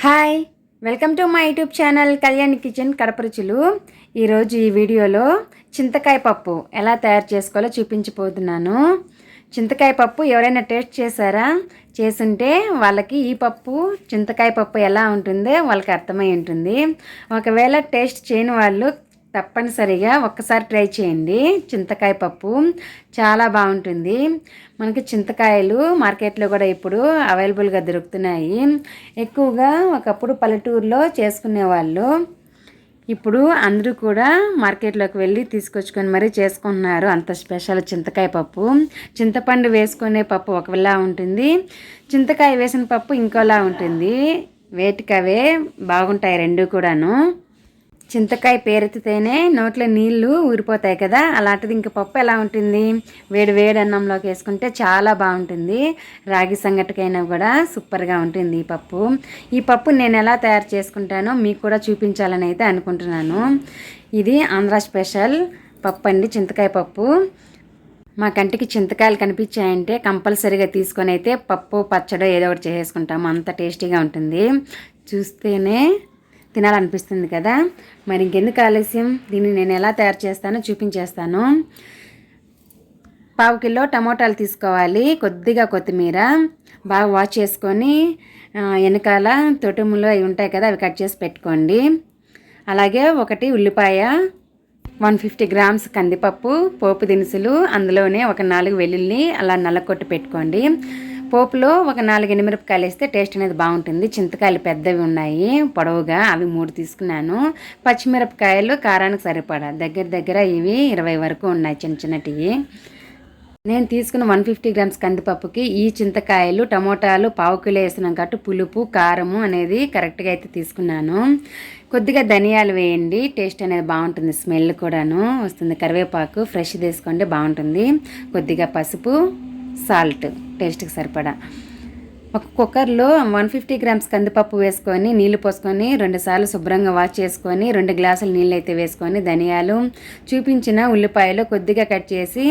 Hi, welcome to my YouTube channel Kalyani kitchen Kadapa రుచులు. ఈరోజు ఈ వీడియోలో చింతకాయ పప్పు ఎలా తయారు చేసుకోవాలో చూపించబోతున్నాను. చింతకాయ పప్పు ఎవరైనా టేస్ట్ చేశారా? చేసుంటే వాళ్ళకి ఈ పప్పు చింతకాయ పప్పు ఎలా ఉంటుందో వాళ్ళకి అర్థమై ఉంటుంది. ఒకవేళ టేస్ట్ చేయని వాళ్ళు తప్పనిసరిగా ఒక్కసారి ట్రై చేయండి. చింతకాయ పప్పు చాలా బాగుంటుంది. మనకి చింతకాయలు మార్కెట్లో కూడా ఇప్పుడు అవైలబుల్గా దొరుకుతున్నాయి. ఎక్కువగా ఒకప్పుడు పల్లెటూరులో చేసుకునేవాళ్ళు. ఇప్పుడు అందరూ కూడా మార్కెట్లోకి వెళ్ళి తీసుకొచ్చుకొని మరీ చేసుకుంటున్నారు. అంత స్పెషల్ చింతకాయ పప్పు. చింతపండు వేసుకునే పప్పు ఒకలా ఉంటుంది, చింతకాయ వేసిన పప్పు ఇంకోలా ఉంటుంది. వేటికవే బాగుంటాయి రెండు కూడాను. చింతకాయ పేరెత్తితేనే నోట్లో నీళ్లు ఊరిపోతాయి కదా, అలాంటిది ఇంక పప్పు ఎలా ఉంటుంది? వేడి వేడి అన్నంలోకి వేసుకుంటే చాలా బాగుంటుంది. రాగి సంగటికైనా కూడా సూపర్గా ఉంటుంది ఈ పప్పు. ఈ పప్పు నేను ఎలా తయారు చేసుకుంటానో మీకు కూడా చూపించాలని అయితే అనుకుంటున్నాను. ఇది ఆంధ్ర స్పెషల్ పప్పు అండి, చింతకాయ పప్పు. మా కంటికి చింతకాయలు కనిపించాయంటే కంపల్సరీగా తీసుకొని అయితే పప్పు పచ్చడి ఏదో ఒకటి చేసుకుంటాము. అంత టేస్టీగా ఉంటుంది, చూస్తేనే తినాలనిపిస్తుంది కదా. మరి ఇంకెందుకు ఆలస్యం, దీన్ని నేను ఎలా తయారు చేస్తానో చూపించేస్తాను. 1/2 కిలో టమోటాలు తీసుకోవాలి, కొద్దిగా కొత్తిమీర బాగా వాష్ చేసుకొని వెనకాల తొటుములు అవి ఉంటాయి కదా, అవి కట్ చేసి పెట్టుకోండి. అలాగే 1 ఉల్లిపాయ, 150 గ్రామ్స్ కందిపప్పు, పోపు దినుసులు, అందులోనే 4 వెల్లుల్లి అలా నల్లకొట్టి పెట్టుకోండి. పోపులో 4 ఎండుమిరపకాయలు వేస్తే టేస్ట్ అనేది బాగుంటుంది. చింతకాయలు పెద్దవి ఉన్నాయి పొడవుగా, అవి 3 తీసుకున్నాను. పచ్చిమిరపకాయలు కారానికి సరిపడా దగ్గర ఇవి 20 వరకు ఉన్నాయి చిన్న చిన్నటివి. నేను తీసుకున్న 150 గ్రామ్స్ కందిపప్పుకి ఈ చింతకాయలు టమోటాలు 1/2 కిలో వేసినాం కాబట్టి పులుపు కారము అనేది కరెక్ట్గా అయితే తీసుకున్నాను. కొద్దిగా ధనియాలు వేయండి, టేస్ట్ అనేది బాగుంటుంది, స్మెల్ కూడాను వస్తుంది. కరివేపాకు ఫ్రెష్ తీసుకోండి, బాగుంటుంది. కొద్దిగా పసుపు, సాల్ట్ టేస్ట్కి సరిపడా. ఒక కుక్కర్లో 150 గ్రామ్స్ కందిపప్పు వేసుకొని నీళ్లు పోసుకొని 2 సార్లు శుభ్రంగా వాష్ చేసుకొని 2 గ్లాసులు నీళ్ళు అయితే వేసుకొని ధనియాలు, చూపించిన ఉల్లిపాయలు కొద్దిగా కట్ చేసి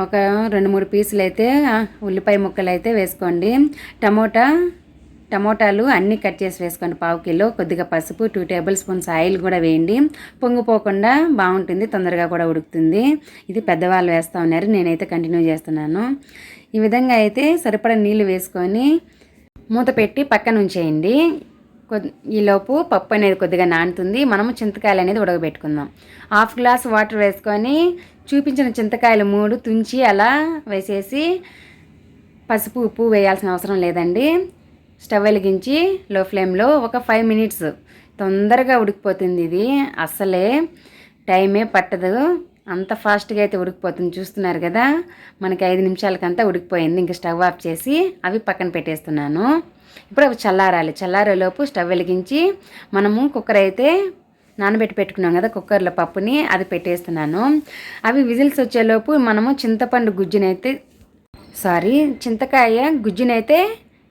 ఒక 2-3 పీసులు అయితే ఉల్లిపాయ ముక్కలు అయితే వేసుకోండి. టమోటాలు అన్నీ కట్ చేసి వేసుకోండి 1/2 కిలో. కొద్దిగా పసుపు, 2 టేబుల్ స్పూన్స్ ఆయిల్ కూడా వేయండి. పొంగిపోకుండా బాగుంటుంది, తొందరగా కూడా ఉడుకుతుంది. ఇది పెద్దవాళ్ళు వేస్తూ ఉన్నారు, నేనైతే కంటిన్యూ చేస్తున్నాను. ఈ విధంగా అయితే సరిపడా నీళ్ళు వేసుకొని మూత పెట్టి పక్కన ఉంచేయండి. ఈలోపు పప్పు అనేది కొద్దిగా నానుతుంది. మనము చింతకాయలు అనేది ఉడకబెట్టుకుందాం. 1/2 గ్లాస్ వాటర్ వేసుకొని చూపించిన చింతకాయలు 3 తుంచి అలా వేసేసి, పసుపు ఉప్పు వేయాల్సిన అవసరం లేదండి. స్టవ్ వెలిగించి లో ఫ్లేమ్లో ఒక 5 మినిట్స్ తొందరగా ఉడికిపోతుంది. ఇది అస్సలే టైమే పట్టదు, అంత ఫాస్ట్గా అయితే ఉడికిపోతుంది. చూస్తున్నారు కదా, మనకి 5 నిమిషాలకంతా ఉడికిపోయింది. ఇంక స్టవ్ ఆఫ్ చేసి అవి పక్కన పెట్టేస్తున్నాను. ఇప్పుడు అవి చల్లారాలి. చల్లారేలోపు స్టవ్ వెలిగించి మనము కుక్కర్ అయితే నానబెట్టి పెట్టుకున్నాం కదా కుక్కర్లో పప్పుని, అది పెట్టేస్తున్నాను. అవి విజిల్స్ వచ్చేలోపు మనము చింతకాయ గుజ్జునైతే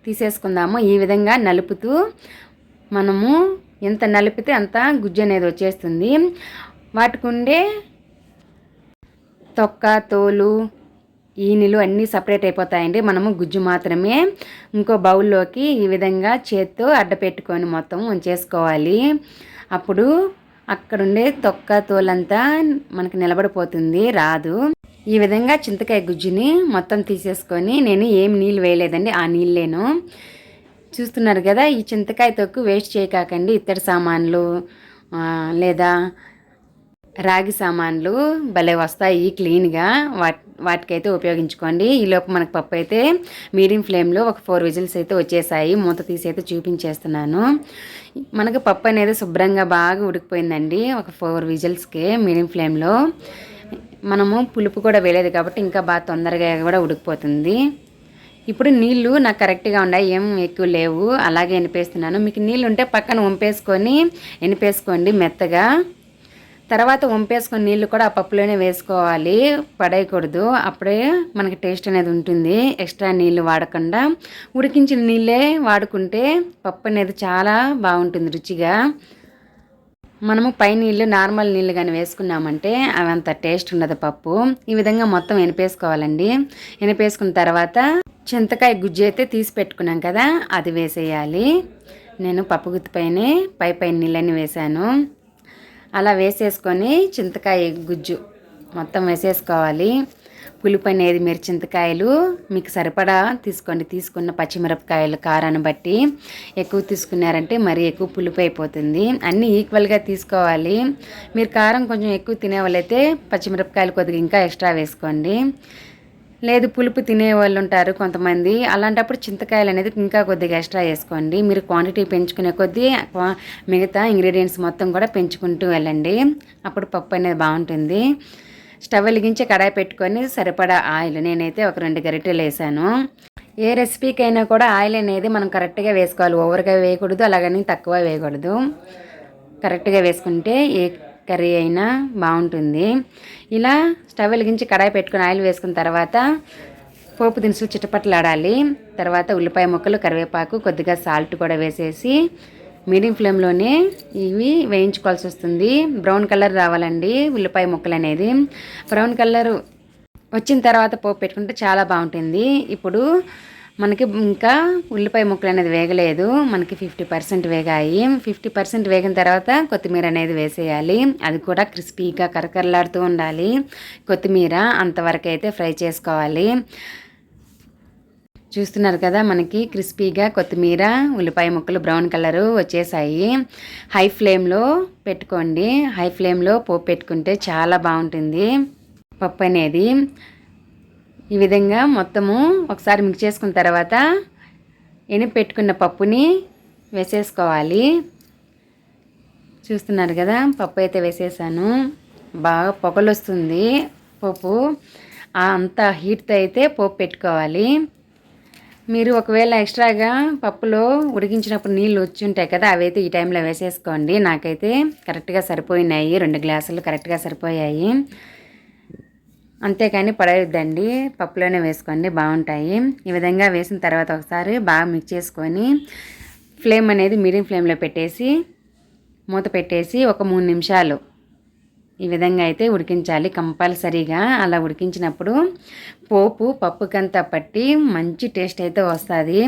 తీసేసుకుందాము. ఈ విధంగా నలుపుతూ మనము ఎంత నలిపితే అంత గుజ్జు అనేది వచ్చేస్తుంది. వాటికి ఉండే తొక్క, తోలు, ఈనెలు అన్నీ సపరేట్ అయిపోతాయండి. మనము గుజ్జు మాత్రమే ఇంకో బౌల్లోకి ఈ విధంగా చేత్తో అడ్డపెట్టుకొని మొత్తం ఉంచేసుకోవాలి. అప్పుడు అక్కడుండే తొక్క, తోలంతా మనకు నిలబడిపోతుంది, రాదు. ఈ విధంగా చింతకాయ గుజ్జుని మొత్తం తీసేసుకొని, నేను ఏం నీళ్ళు వేయలేదండి, ఆ నీళ్ళేను. చూస్తున్నారు కదా, ఈ చింతకాయ తొక్కు వేస్ట్ చేయకండి. ఇత్తడి సామాన్లు లేదా రాగి సామాన్లు భలే వస్తాయి క్లీన్గా, వాటికైతే ఉపయోగించుకోండి. ఈలోపు మనకు పప్పు అయితే మీడియం ఫ్లేమ్లో ఒక 4 విజిల్స్ అయితే వచ్చేసాయి. మూత తీసి అయితే చూపించేస్తున్నాను. మనకు పప్పు అనేది శుభ్రంగా బాగా ఉడికిపోయిందండి ఒక 4 విజిల్స్కే మీడియం ఫ్లేమ్లో. మనము పులుపు కూడా వేయలేదు కాబట్టి ఇంకా బాగా తొందరగా కూడా ఉడికిపోతుంది. ఇప్పుడు నీళ్ళు నాకు కరెక్ట్గా ఉన్నాయి, ఏం ఎక్కువ లేవు, అలాగే ఎనిపేస్తున్నాను. మీకు నీళ్ళు ఉంటే పక్కన వంపేసుకొని ఎనిపేసుకోండి మెత్తగా. తర్వాత వంపేసుకొని నీళ్ళు కూడా ఆ పప్పులోనే వేసుకోవాలి, పడేయకూడదు. అప్పుడే మనకి టేస్ట్ అనేది ఉంటుంది. ఎక్స్ట్రా నీళ్ళు వాడకుండా ఉడికించిన నీళ్ళే వాడుకుంటే పప్పు అనేది చాలా బాగుంటుంది రుచిగా. మనము పై నీళ్ళు నార్మల్ నీళ్ళు కానీ వేసుకున్నామంటే అవి అంత టేస్ట్ ఉండదు పప్పు. ఈ విధంగా మొత్తం ఎనిపేసుకోవాలండి. ఎనిపేసుకున్న తర్వాత చింతకాయ గుజ్జు అయితే తీసి పెట్టుకున్నాం కదా, అది వేసేయాలి. నేను పప్పు గుత్తిపైనే పై నీళ్ళని వేసాను. అలా వేసేసుకొని చింతకాయ గుజ్జు మొత్తం వేసేసుకోవాలి. పులుపు అనేది మీరు చింతకాయలు మీకు సరిపడా తీసుకోండి. తీసుకున్న పచ్చిమిరపకాయలు కారాన్ని బట్టి ఎక్కువ తీసుకున్నారంటే మరీ ఎక్కువ పులుపు అయిపోతుంది. అన్నీ ఈక్వల్గా తీసుకోవాలి. మీరు కారం కొంచెం ఎక్కువ తినేవాళ్ళైతే పచ్చిమిరపకాయలు కొద్దిగా ఇంకా ఎక్స్ట్రా వేసుకోండి. లేదు పులుపు తినేవాళ్ళు ఉంటారు కొంతమంది, అలాంటప్పుడు చింతకాయలు అనేది ఇంకా కొద్దిగా ఎక్స్ట్రా వేసుకోండి. మీరు క్వాంటిటీ పెంచుకునే కొద్దీ మిగతా ఇంగ్రీడియంట్స్ మొత్తం కూడా పెంచుకుంటూ వెళ్ళండి. అప్పుడు పప్పు అనేది బాగుంటుంది. స్టవ్ వెలిగించి కడాయి పెట్టుకొని సరిపడా ఆయిల్, నేనైతే ఒక 2 గరిటెలు వేసాను. ఏ రెసిపీకైనా కూడా ఆయిల్ అనేది మనం కరెక్ట్గా వేసుకోవాలి. ఓవర్గా వేయకూడదు, అలాగని తక్కువ వేయకూడదు. కరెక్ట్గా వేసుకుంటే ఏ కర్రీ అయినా బాగుంటుంది. ఇలా స్టవ్ వెలిగించి కడాయి పెట్టుకుని ఆయిల్ వేసుకున్న తర్వాత పోపు దినుసులు చిటపట్లాడాలి. తర్వాత ఉల్లిపాయ ముక్కలు, కరివేపాకు, కొద్దిగా సాల్ట్ కూడా వేసేసి మీడియం ఫ్లేమ్లోనే ఇవి వేయించుకోవాల్సి వస్తుంది. బ్రౌన్ కలర్ రావాలండి ఉల్లిపాయ ముక్కలు అనేది. బ్రౌన్ కలర్ వచ్చిన తర్వాత పోపు పెట్టుకుంటే చాలా బాగుంటుంది. ఇప్పుడు మనకి ఇంకా ఉల్లిపాయ ముక్కలు అనేది వేగలేదు, మనకి 50% వేగాయి. 50% వేగిన తర్వాత కొత్తిమీర అనేది వేసేయాలి. అది కూడా క్రిస్పీగా కరకరలాడుతూ ఉండాలి. కొత్తిమీర అంతవరకు అయితే ఫ్రై చేసుకోవాలి. చూస్తున్నారు కదా, మనకి క్రిస్పీగా కొత్తిమీర, ఉల్లిపాయ ముక్కలు బ్రౌన్ కలరు వచ్చేసాయి. హై ఫ్లేమ్లో పెట్టుకోండి. హై ఫ్లేమ్లో పోపు పెట్టుకుంటే చాలా బాగుంటుంది పప్పు అనేది. ఈ విధంగా మొత్తము ఒకసారి మిక్స్ చేసుకున్న తర్వాత ఎనిపి పెట్టుకున్న పప్పుని వేసేసుకోవాలి. చూస్తున్నారు కదా, పప్పు అయితే వేసేసాను. బాగా పొగలు వస్తుంది పప్పు. అంత హీట్తో అయితే పోపు పెట్టుకోవాలి. మీరు ఒకవేళ ఎక్స్ట్రాగా పప్పులో ఉడికించినప్పుడు నీళ్ళు వచ్చి ఉంటాయి కదా, అవైతే ఈ టైంలో వేసేసుకోండి. నాకైతే కరెక్ట్గా సరిపోయినాయి, 2 గ్లాసులు కరెక్ట్గా సరిపోయాయి. అంతేకాని పడేయద్దండి, పప్పులోనే వేసుకోండి, బాగుంటాయి. ఈ విధంగా వేసిన తర్వాత ఒకసారి బాగా మిక్స్ చేసుకొని ఫ్లేమ్ అనేది మీడియం ఫ్లేమ్లో పెట్టేసి మూత పెట్టేసి ఒక 3 నిమిషాలు ఈ విధంగా అయితే ఉడికించాలి కంపల్సరీగా. అలా ఉడికించినప్పుడు పోపు పప్పుకంతా పట్టి మంచి టేస్ట్ అయితే వస్తుంది.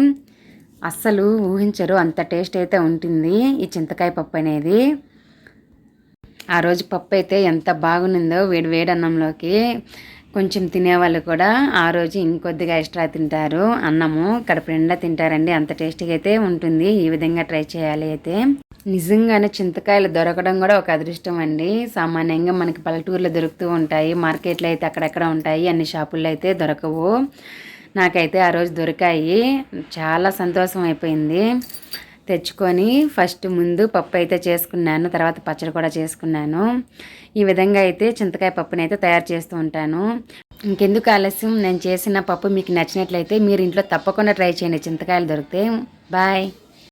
అస్సలు ఊహించరు అంత టేస్ట్ అయితే ఉంటుంది ఈ చింతకాయ పప్పు అనేది. ఆ రోజు పప్పు అయితే ఎంత బాగుందో, వేడి అన్నంలోకి కొంచెం తినేవాళ్ళు కూడా ఆ రోజు ఇంకొద్దిగా ఎక్స్ట్రా తింటారు. అన్నము కడుపు నిండా తింటారండి, అంత టేస్టీగా అయితే ఉంటుంది. ఈ విధంగా ట్రై చేయాలి. అయితే నిజంగానే చింతకాయలు దొరకడం కూడా ఒక అదృష్టం అండి. సామాన్యంగా మనకి పల్లెటూరులో దొరుకుతూ ఉంటాయి, మార్కెట్లో అయితే అక్కడెక్కడ ఉంటాయి, అన్ని షాపుల్లో అయితే దొరకవు. నాకైతే ఆ రోజు దొరికాయి, చాలా సంతోషం అయిపోయింది. తెచ్చుకొని ఫస్ట్ ముందు పప్పు అయితే చేసుకున్నాను, తర్వాత పచ్చడి కూడా చేసుకున్నాను. ఈ విధంగా అయితే చింతకాయ పప్పుని అయితే తయారు చేస్తూ ఉంటాను. ఇంకెందుకు ఆలస్యం, నేను చేసిన పప్పు మీకు నచ్చినట్లయితే మీరు ఇంట్లో తప్పకుండా ట్రై చేయండి. చింతకాయలు దొరికితే. బాయ్.